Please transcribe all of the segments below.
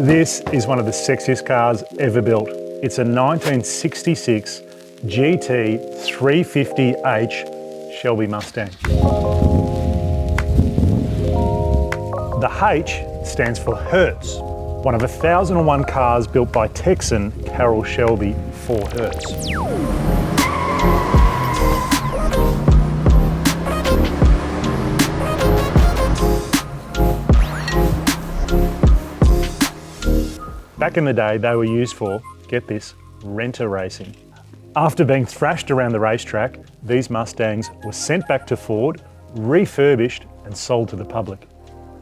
This is one of the sexiest cars ever built. It's a 1966 GT 350H Shelby Mustang. The H stands for Hertz, one of 1,001 cars built by Texan Carroll Shelby for Hertz. Back in the day, they were used for, get this, renter racing. After being thrashed around the racetrack, these Mustangs were sent back to Ford, refurbished and sold to the public.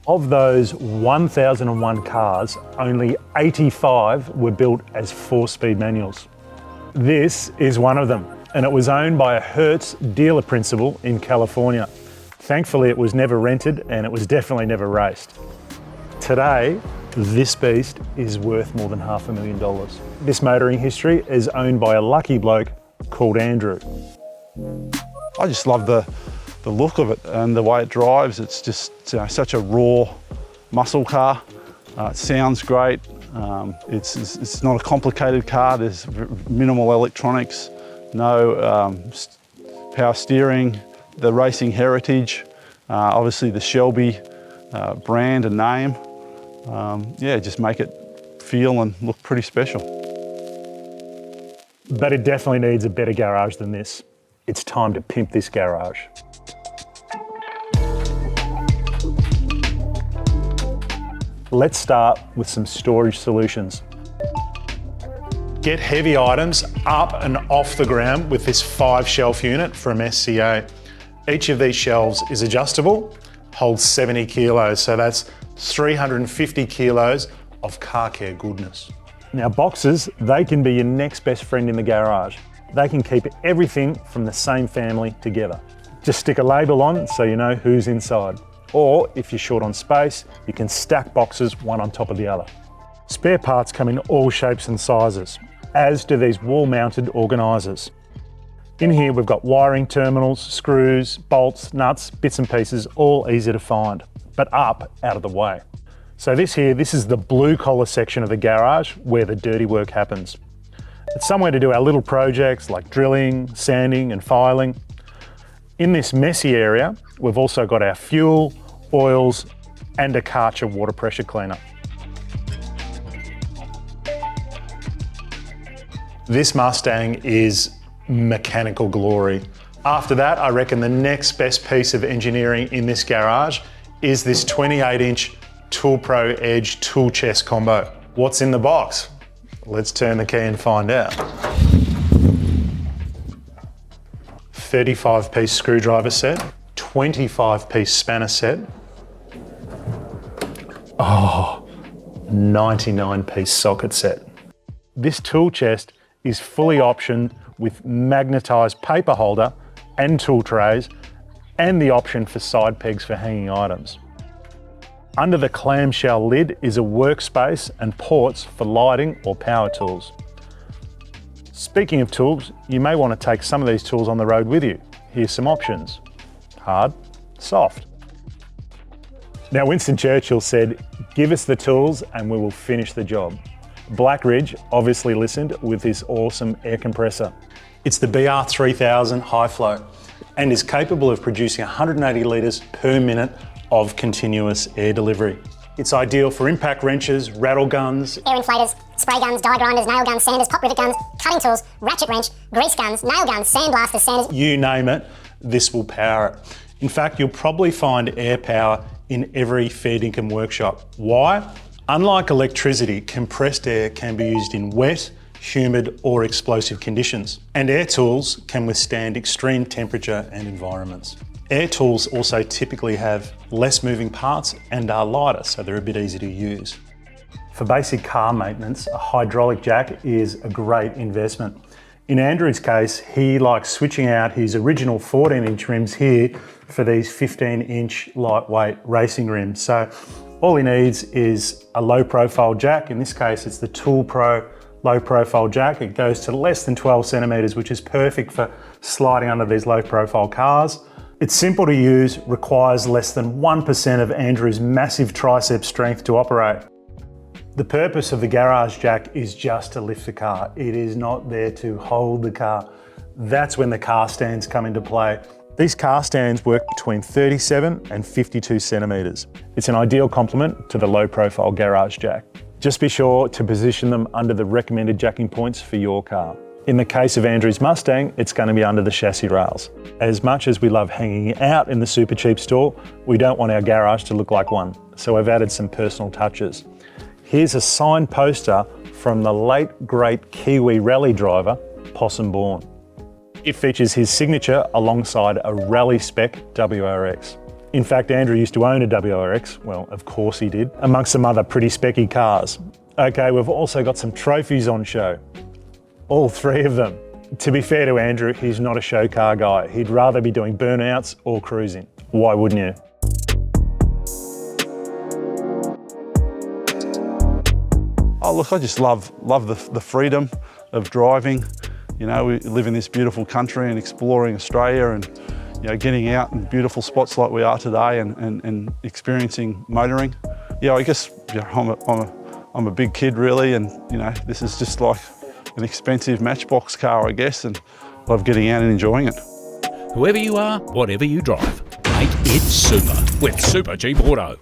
Of those 1,001 cars, only 85 were built as 4-speed manuals. This is one of them, and it was owned by a Hertz dealer principal in California. Thankfully, it was never rented and it was definitely never raced. Today, this beast is worth more than $500,000. This motoring history is owned by a lucky bloke called Andrew. I just love the look of it and the way it drives. It's just such a raw muscle car. It sounds great. It's not a complicated car. There's minimal electronics, no power steering, the racing heritage, obviously the Shelby brand and name. Yeah, just make it feel and look pretty special. But it definitely needs a better garage than this. It's time to pimp this garage. Let's start with some storage solutions. Get heavy items up and off the ground with this 5-shelf unit from SCA. Each of these shelves is adjustable, holds 70 kilos, so that's 350 kilos of car care goodness. Now boxes, they can be your next best friend in the garage. They can keep everything from the same family together. Just stick a label on so you know who's inside. Or if you're short on space, you can stack boxes one on top of the other. Spare parts come in all shapes and sizes, as do these wall-mounted organisers. In here we've got wiring terminals, screws, bolts, nuts, bits and pieces, all easy to find, but up out of the way. So this is the blue collar section of the garage where the dirty work happens. It's somewhere to do our little projects like drilling, sanding and filing. In this messy area, we've also got our fuel, oils and a Karcher water pressure cleaner. This Mustang is mechanical glory. After that, I reckon the next best piece of engineering in this garage is this 28-inch ToolPRO Edge tool chest combo. What's in the box? Let's turn the key and find out. 35-piece screwdriver set, 25-piece spanner set, 99-piece socket set. This tool chest is fully optioned with magnetised paper holder and tool trays and the option for side pegs for hanging items. Under the clamshell lid is a workspace and ports for lighting or power tools. Speaking of tools, you may want to take some of these tools on the road with you. Here's some options: hard, soft. Now Winston Churchill said, "Give us the tools and we will finish the job." Blackridge obviously listened with this awesome air compressor. It's the BR3000 high flow and is capable of producing 180 litres per minute of continuous air delivery. It's ideal for impact wrenches, rattle guns, air inflators, spray guns, die grinders, nail guns, sanders, pop rivet guns, cutting tools, ratchet wrench, grease guns, nail guns, sandblasters, sanders. You name it, this will power it. In fact, you'll probably find air power in every fair dinkum workshop. Why? Unlike electricity, compressed air can be used in wet, humid or explosive conditions. And air tools can withstand extreme temperature and environments. Air tools also typically have less moving parts and are lighter, so they're a bit easier to use. For basic car maintenance, a hydraulic jack is a great investment. In Andrew's case, he likes switching out his original 14-inch rims here for these 15-inch lightweight racing rims. So all he needs is a low-profile jack. In this case, it's the ToolPRO low-profile jack. It goes to less than 12 centimetres, which is perfect for sliding under these low-profile cars. It's simple to use, requires less than 1% of Andrew's massive tricep strength to operate. The purpose of the garage jack is just to lift the car. It is not there to hold the car. That's when the car stands come into play. These car stands work between 37 and 52 centimetres. It's an ideal complement to the low profile garage jack. Just be sure to position them under the recommended jacking points for your car. In the case of Andrew's Mustang, it's going to be under the chassis rails. As much as we love hanging out in the Supercheap store, we don't want our garage to look like one. So I've added some personal touches. Here's a signed poster from the late great Kiwi rally driver, Possum Bourne. It features his signature alongside a rally spec WRX. In fact, Andrew used to own a WRX, well, of course he did, amongst some other pretty specky cars. Okay, we've also got some trophies on show. All 3 of them. To be fair to Andrew, he's not a show car guy. He'd rather be doing burnouts or cruising. Why wouldn't you? Oh look, I just love the freedom of driving. You know, we live in this beautiful country and exploring Australia and, you know, getting out in beautiful spots like we are today and experiencing motoring. Yeah, I guess, you know, I'm a big kid really, and, you know, this is just like an expensive matchbox car, I guess, and love getting out and enjoying it. Whoever you are, whatever you drive, make it super with Supercheap Auto.